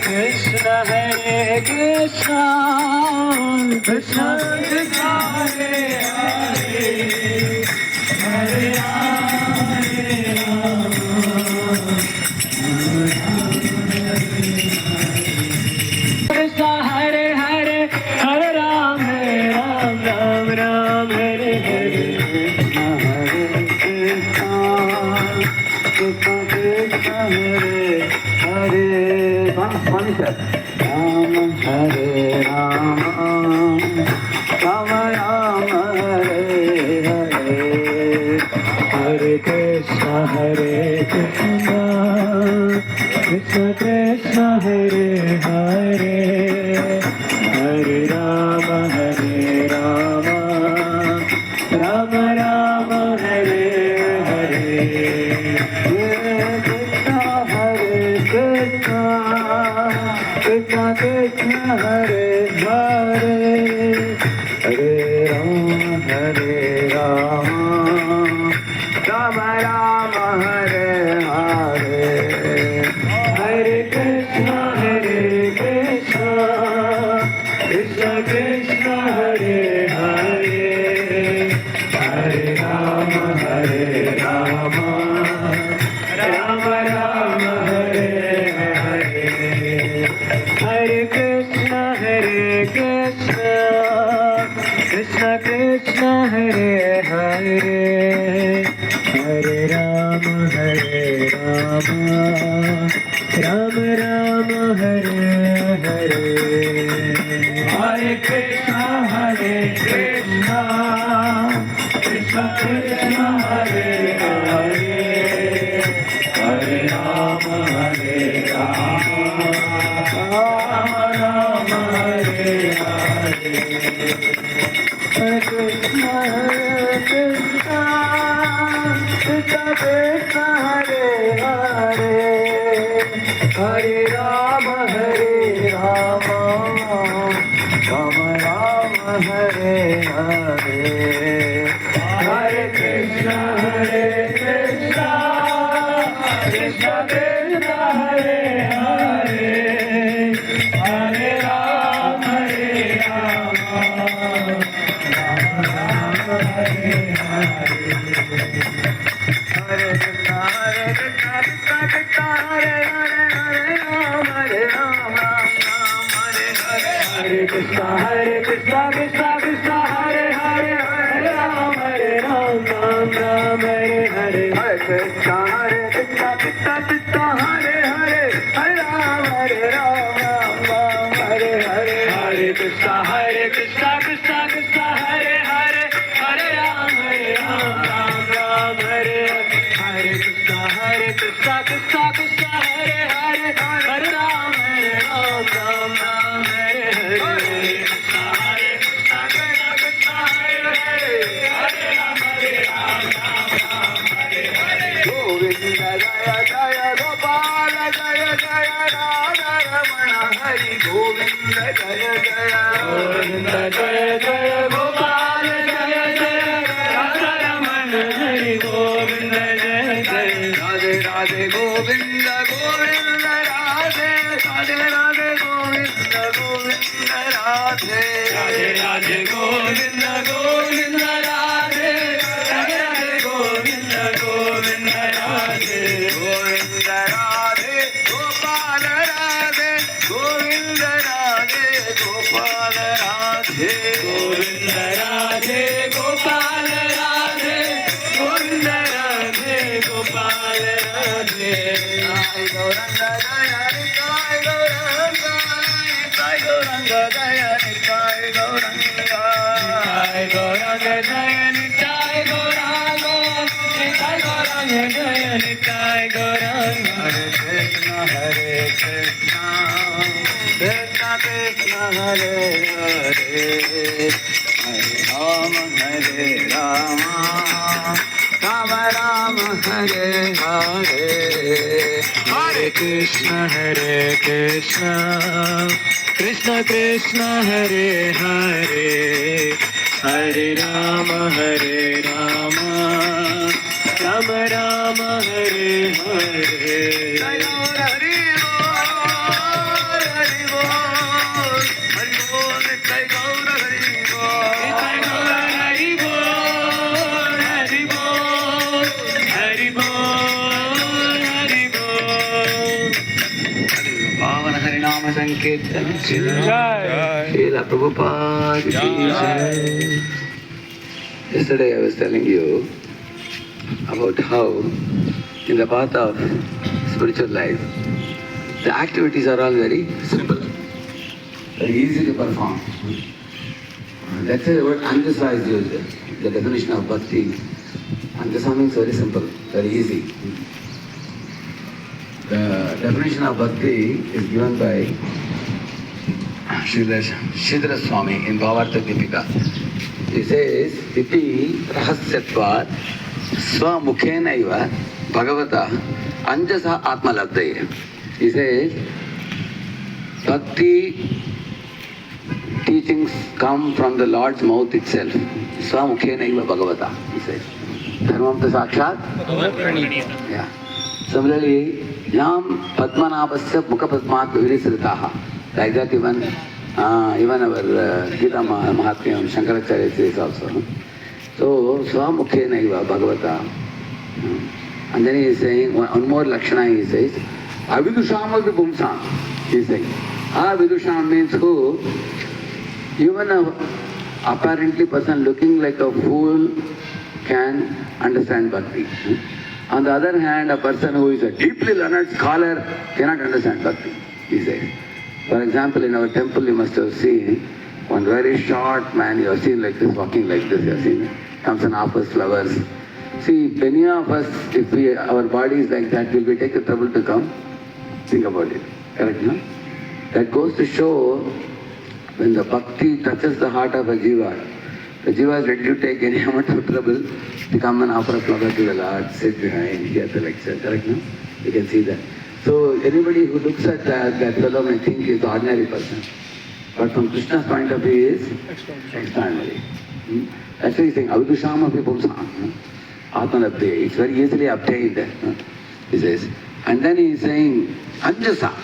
Krishna Krishna Krishna Hare Hare Hare Rama Krishna Hare Hare Hare Ram Ram Ram Ram Hare Hare Krishna Hare Krishna Krishna Krishna Hare Hare Swami sir Ram Hare Rama Rama Rama Hare Hare Hare Krishna Krishna Krishna Hare Hare Hare Rama Rama Rama Hare Hare Krishna Krishna Krishna Hare Hare Hare Rama Rama Rama Hare Hare Hare Krishna Krishna Krishna Hare Hare Hare Rama Rama Rama Hare Hare Hare Krishna Krishna Krishna Hare Hare Hare Rama Rama Rama Hare Hare Hare Krishna Krishna Krishna Hare Hare Hare Rama Rama Hare Hare Hare Krishna Krishna Krishna Krishna Hare Hare Hare Rama Rama Rama Hare Hare Hare Krishna Krishna Krishna Krishna Hare Hare Hare Rama Rama Hare Hare Hare Krishna Krishna Krishna Hare Hare Hare Rama Hare Krishna Krishna Krishna Hare Hare Hare Rama Ram Hare Hare Hare Krishna Krishna Krishna Hare Hare Hare Rama Hare Hare Hare Krishna Krishna Krishna Hare Hare Hare Rama Ram Hare Hare Krishna Krishna Krishna Hare Hare Hare Rama Ram Hare Hare Govinda Jaya Jaya Gopal Jaya Jaya Radha Ramana Hari Govinda Jaya Jaya Govinda Jaya Jaya Gopal Jaya Jaya Radha Ramana Hari Govinda Jaya Jaya Radhe Radhe Govinda Govinda Radhe Radhe Radhe Govinda Govinda Radhe Radhe Radhe Govinda Govinda Radhe Radhe Radhe Govinda Govinda Radhe Govinda Radhe Gopal Radhe Govinda Radhe Gopal Radhe Govinda Radhe Gopal Radhe Govinda Radhe Gopal Radhe Sai Gauranga Jaya Sai Gauranga Sai Gauranga Jaya Sai Gauranga Sai Gauranga Jaya Sai Gauranga Sai Gauranga Jaya Sai Gauranga Hare Krishna Krishna Krishna Hare Hare Hare Rama Rama Rama Hare Hare Hare Krishna Krishna Krishna Hare Hare Hare Rama Rama Rama Hare Hare Hare Nama Sankirtan Srila Prabhupada Ki Jai. Yesterday I was telling you about how in the path of spiritual life, the activities are all very simple, very easy to perform. That's why the word Anjasa is used, the definition of Bhakti. Anjasa means very simple, very easy. The definition of Bhakti is given by Shridhar Swami in Bhavartha Deepika. He says, Iti rahasyatvat swamukhena iva bhagavata anjasa atmalabdaya. He says, Bhakti teachings come from the Lord's mouth itself. Swamukhena iva bhagavata, he says. Dharmam ta sakshat. Yeah. Similarly, Yam Padmanabhasya Mukha Padmat Virisritaha. Like that even our Gita Mahatmya Shankaracharya says also. So, Swamukhena iva bhagavata. And then he is saying, one more Lakshana he says, Avidusham Vipumsam. He is saying, Avidusham means who? Even a apparently person looking like a fool can understand Bhakti. On the other hand, a person who is a deeply learned scholar cannot understand Bhakti, he says. For example, in our temple you must have seen one very short man, you have seen like this, walking like this, you have seen, comes and offers flowers. See, many of us, if our body is like that, will we take the trouble to come? Think about it. Correct, no? That goes to show when the Bhakti touches the heart of a jiva, the jiva is ready to take any amount of trouble to come and offer a flower to the Lord, sit behind, hear the lecture. Correct, no? You can see that. So anybody who looks at that fellow may think he is an ordinary person. But from Krishna's point of view, he is extraordinary. That's why he's saying, Avidushama Vipumsam. Atmanabdhe. It's very easily obtained, he says. And then he is saying, Anjasa.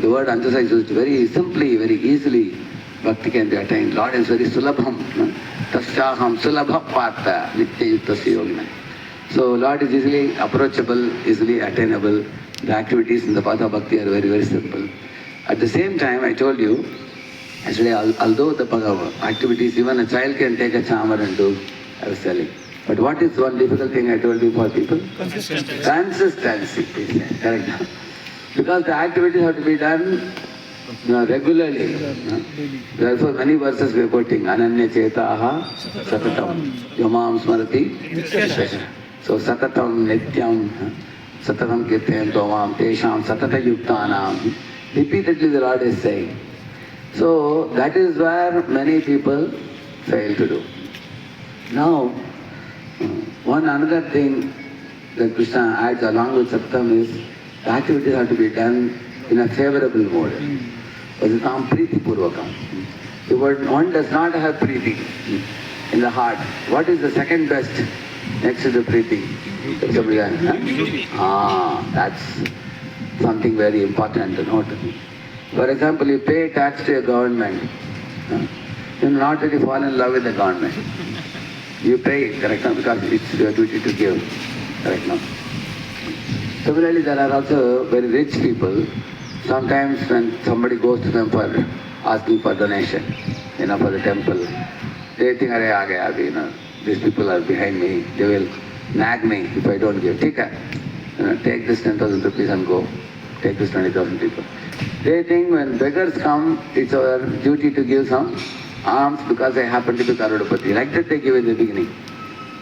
The word Anjasa is used very simply, very easily. Bhakti can be attained. Lord is very sulabham. Tasyaham sulabha partha nitya yuktasya yogina. So Lord is easily approachable, easily attainable. The activities in the path of Bhakti are very, very simple. At the same time, I told you, actually, although the activities, even a child can take a chamar and do, I was telling. But what is one difficult thing I told you for people? Consistency. Consistency. Correct. Because the activities have to be done regularly. Therefore, many verses we are quoting. Ananya chetaha satatam yamam smarati. So satatam nityam satatam kirtayam tomam tesham satata yuktanam. Repeatedly the Lord is saying. So that is where many people fail to do. Now, one another thing that Krishna adds along with Satam is the activities have to be done in a favorable mode. Vajitam Priti Purvakam. The word one does not have Priti in the heart. What is the second best next to the Priti? That's something very important to note. For example, you pay tax to a government. You will not really fall in love with the government. You pay it, correct now, because it's your duty to give, correct now. Similarly, there are also very rich people. Sometimes when somebody goes to them for asking for donation, for the temple, they think, these people are behind me, they will nag me if I don't give. Take this 10,000 rupees and go. Take this 20,000 people. They think when beggars come, it's our duty to give some alms because they happen to be Karudapati. Like that they give in the beginning.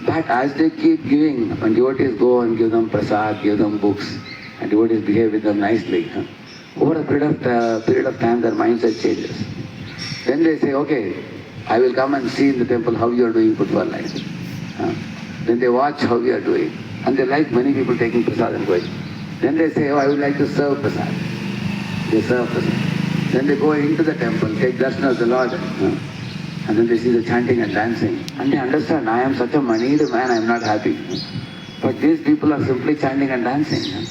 But as they keep giving, when devotees go and give them prasad, give them books, and devotees behave with them nicely, over a period of time their mindset changes. Then they say, okay, I will come and see in the temple how you are doing good for life. Then they watch how we are doing. And they like many people taking prasad and going. Then they say, I would like to serve prasad. They serve prasad. Then they go into the temple, take darshan of the Lord. And then they see the chanting and dancing. And they understand, I am such a moneyed man, I am not happy. But these people are simply chanting and dancing.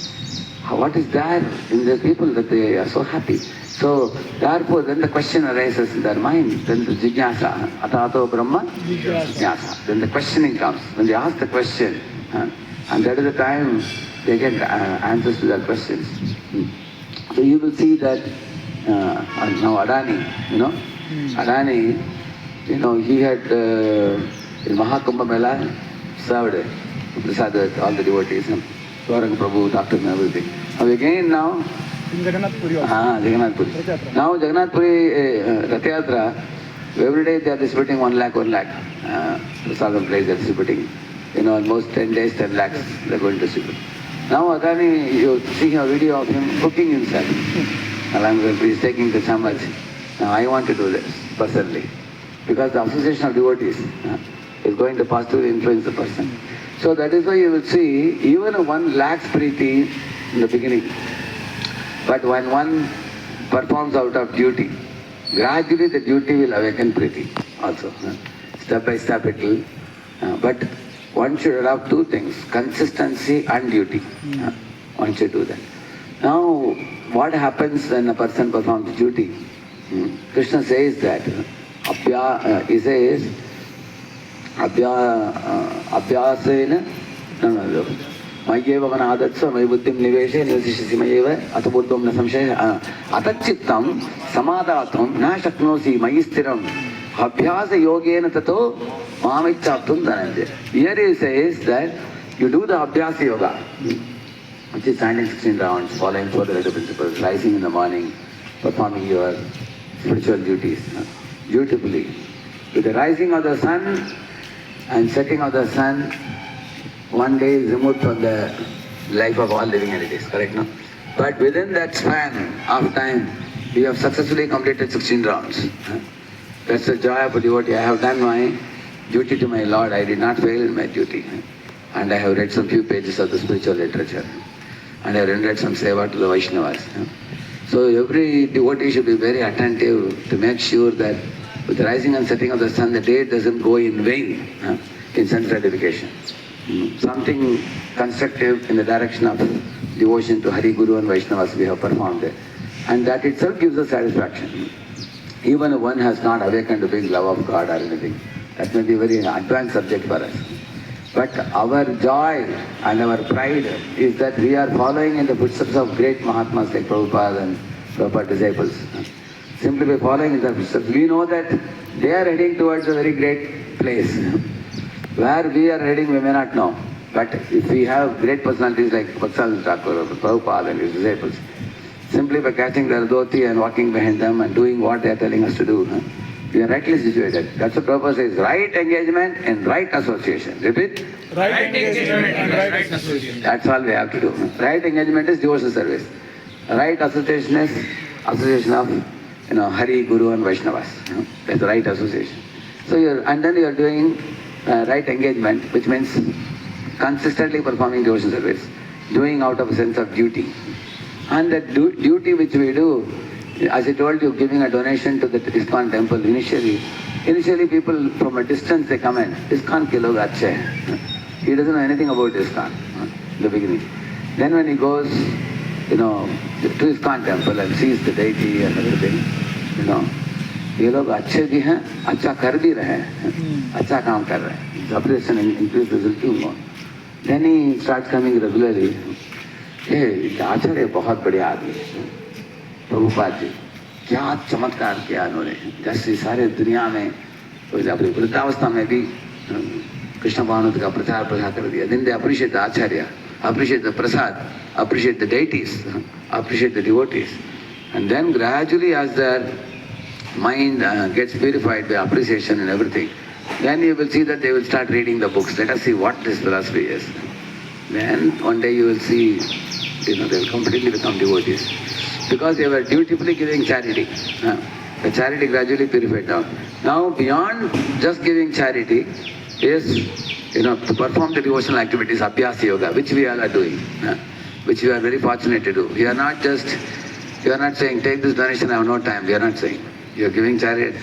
What is there in the people that they are so happy? So, therefore, then the question arises in their mind. Then the jignasa, atato brahma, jignasa. Then the questioning comes. When they ask the question, and that is the time they get answers to their questions. So you will see that now Adani, Adani, he had in Mahakumbha Mela served Prasad all the devotees, Gauranga Prabhu, Doctor and everything. Now in Jagannath Puri also. Jagannath Puri. Now Jagannath Puri Rathayatra, every day they are distributing 1 lakh. Prasadam place they are distributing. Almost 10 days, 10 lakhs they are going to distribute. Now Adani, you see a video of him cooking himself. He is taking the chammach. Now I want to do this personally. Because the association of devotees is going to positively influence the person. So that is why you will see even 1 lakh priti in the beginning. But when one performs out of duty, gradually the duty will awaken priti also. Step by step it will. But one should adopt 2 things, consistency and duty. One should do that. Now, what happens when a person performs duty? Krishna says that, he says, Abhyasena, Mayeva Vanadatsa, Maybuddhim Niveshe, Nivasishisi Mayeva, Atabuddham Nasamshe, Atachittam, Samadatam, Nashaknosi, Mayistiram, Abhyasa Yogena Tato, Mamichaptum Dhananjay. Here he says that you do the Abhyasa Yoga, which is standing 16 rounds, following 4 relative principles, rising in the morning, performing your spiritual duties, dutifully. With the rising of the sun and setting of the sun, one day is removed from the life of all living entities, correct, no? But within that span of time, we have successfully completed 16 rounds. That's the joy of a devotee. I have done my duty to my Lord. I did not fail in my duty. And I have read some few pages of the spiritual literature. And I have rendered some seva to the Vaishnavas. So every devotee should be very attentive to make sure that with the rising and setting of the sun, the day doesn't go in vain in sense gratification. Something constructive in the direction of devotion to Hari, Guru and Vaishnavas we have performed it. And that itself gives us satisfaction. Even if one has not awakened a big love of God or anything, that may be a very advanced subject for us. But our joy and our pride is that we are following in the footsteps of great Mahatmas like Prabhupada and Prabhupada disciples. Simply by following in their footsteps, we know that they are heading towards a very great place. Where we are heading, we may not know. But if we have great personalities like Bhakti Thakur or Prabhupada and his disciples, simply by catching their dhoti and walking behind them and doing what they are telling us to do, we are rightly situated. That's the purpose is right engagement and right association. Repeat? Right engagement and right association. That's all we have to do. Right engagement is devotional service. Right association is association of Hari, Guru and Vaishnavas. That's the right association. So and then you are doing right engagement, which means consistently performing devotional service, doing out of a sense of duty. And that duty which we do, as I told you, giving a donation to the ISKCON temple initially people from a distance they come in, ISKCON ke log achhe hai. He doesn't know anything about ISKCON in the beginning. Then when he goes, to ISKCON temple and sees the deity and everything, ये लोग अच्छे भी हैं, अच्छा कर भी रहे हैं, अच्छा काम कर रहे हैं. Appreciation increase resulting more. Then he starts coming regularly. आचार्य बहुत बड़े आदमी है, प्रभुपाद जी, क्या चमत्कार किया उन्होंने. जैसे सारे दुनिया में अपनी वृद्धावस्था में भी कृष्ण भावनाथ का प्रचार कर दिया. Then they appreciate the acharya, appreciate the prasad, appreciate the deities, appreciate the devotees. And then gradually as their mind gets purified by appreciation and everything, then you will see that they will start reading the books. Let us see what this philosophy is. Then one day you will see, they will completely become devotees. Because they were dutifully giving charity. The charity gradually purified down. Now beyond just giving charity is, to perform the devotional activities, Abhyasa Yoga, which we all are doing, which we are very fortunate to do. You are not saying, take this donation, I have no time. We are not saying. You are giving charity.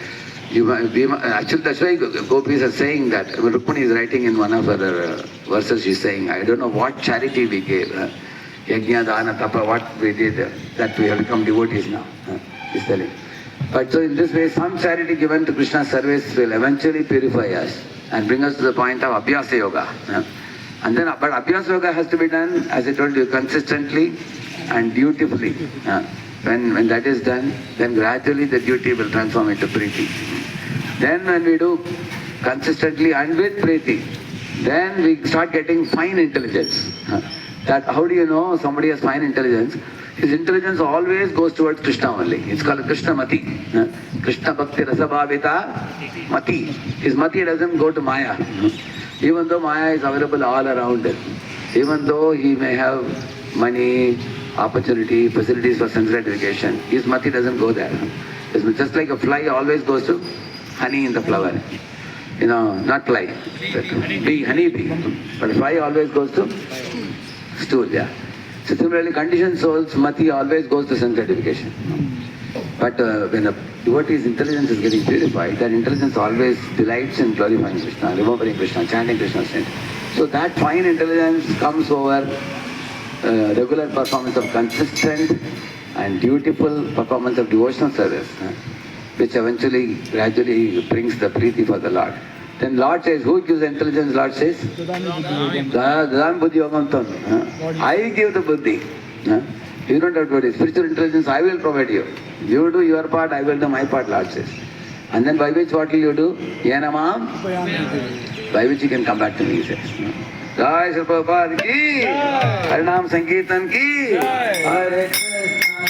Actually, that's why Gopis are saying that. Rukmani is writing in one of her verses, she's saying, I don't know what charity we gave. Yajna, Dana, Tapa, what we did, that we have become devotees now. He's telling. But so in this way, some charity given to Krishna's service will eventually purify us and bring us to the point of Abhyasa Yoga. And then, but Abhyasa Yoga has to be done, as I told you, consistently and dutifully. When that is done, then gradually the duty will transform into Preeti. Then when we do consistently and with Preeti, then we start getting fine intelligence. That how do you know somebody has fine intelligence? His intelligence always goes towards Krishna only. It's called Krishna Mati. Krishna Bhakti Rasabhavita Mati. His Mati doesn't go to Maya. Even though Maya is available all around him. Even though he may have money, opportunity, facilities for sense gratification, his Mati doesn't go there. It's just like a fly always goes to honey in the flower. You know, not fly, bee, honey bee. But fly always goes to stool, yeah. So similarly, conditioned souls, Mati always goes to sense gratification. But when a devotee's intelligence is getting purified, that intelligence always delights in glorifying Krishna, remembering Krishna, chanting Krishna's name. So that fine intelligence comes over regular performance of consistent and dutiful performance of devotional service, which eventually, gradually brings the Preeti for the Lord. Then Lord says, who gives the intelligence? Lord says, Dadam Buddhi Yogam Tam. I give the Buddhi. You don't have to worry. Spiritual intelligence, I will provide you. You do your part, I will do my part, Lord says. And then by which what will you do? Yenamam? By which you can come back to me, he says. Jai Shri Prabhupada ki, Harinam Sankirtan ki, Hare Krishna,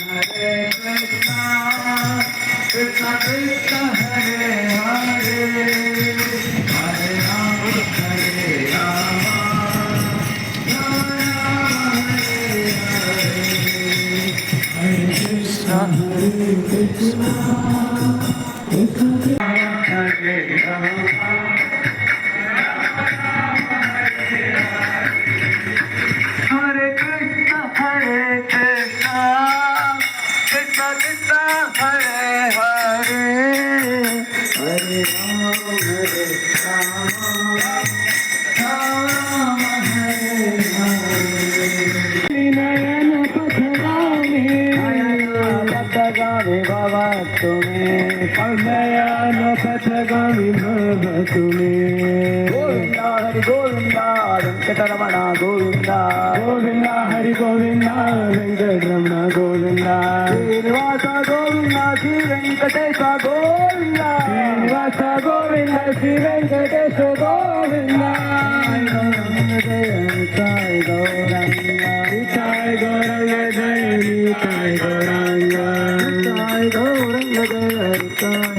Hare Krishna, Krishna Krishna, Hare Hare, Hare Rama, Hare Rama, Rama Hare Hare, Hare Krishna, Hare Krishna, Krishna Hare Rama. Hare Krishna, Hare Krishna, Krishna Krishna, Hare Hare, Hare Rama, Hare Rama, Rama Hare Hare. Nayana Pathagami Bhava Tume, Nayana Pathagami Bhava Tume. Govinda Hari Govinda, Venkataramana Govinda, Govinda Hari Govinda, Venkataramana Govinda, Srinivasa Govinda, Sri Venkatesa Govinda, Srinivasa Govinda, Sri Venkatesa Govinda. Sai Gauranga, Sai Gauranga, Sai Gauranga, Sai Gauranga, Sai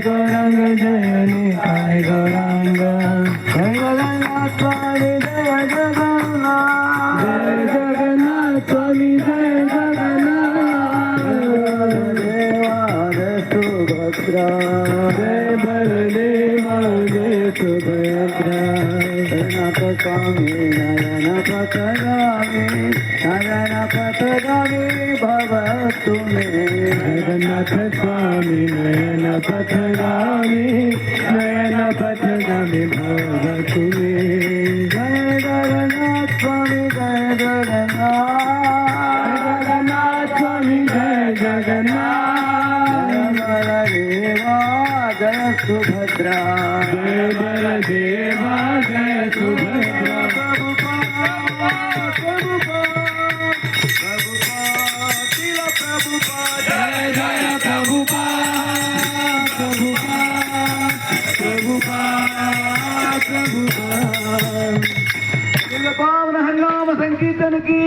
Gauranga, Sai Gauranga, Sai Gauranga, Sai Gauranga, Swami Jaya Jagannath, Jaya Jagannath, Swami Jaya Jagannath, Baladeva, Jaya Subhadra, Jaya Baladeva, Jaya Subhadra. Swami Nayana Pathagami, Nayana Pathagami Bhava Tume, Jagannath Swami Nayana Pathagami, Nayana Pathagami Bhava Tume, Jai Jagannath Swami Jai Jagannath, Jagannath Swami Jai Jagannath, Jai Baladeva Jai Subhadra, Jai Baladeva Jai Subhadra. पावन हरिनाम संकीर्तन की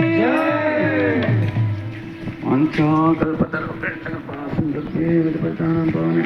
कल्पतरुभ्यश्च कृपासिन्धुभ्येव पवने